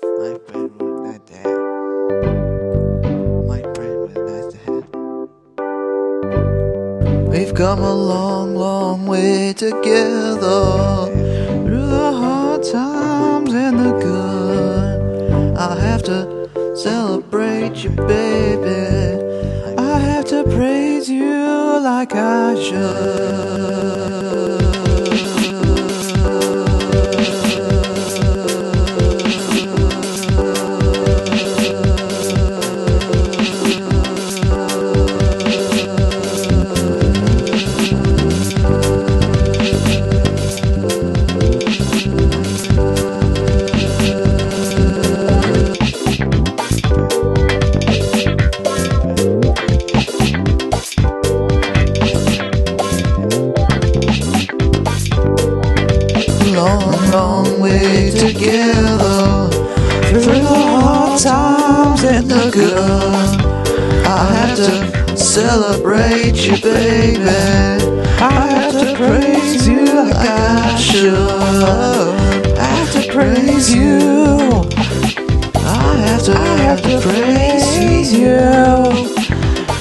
My friend was not there. My friend was nice to have. We've come a long, long way together, through the hard times and the good. I have to celebrate you, baby. I have to praise you like I should. Long, long way together, through the hard times and the good. I have to celebrate you, baby. I have to praise you like I should. I have to praise you. I have to praise you.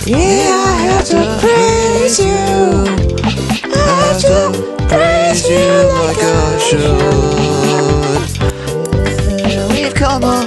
Yeah, I have to praise you. I have to praise you like I should. We've come a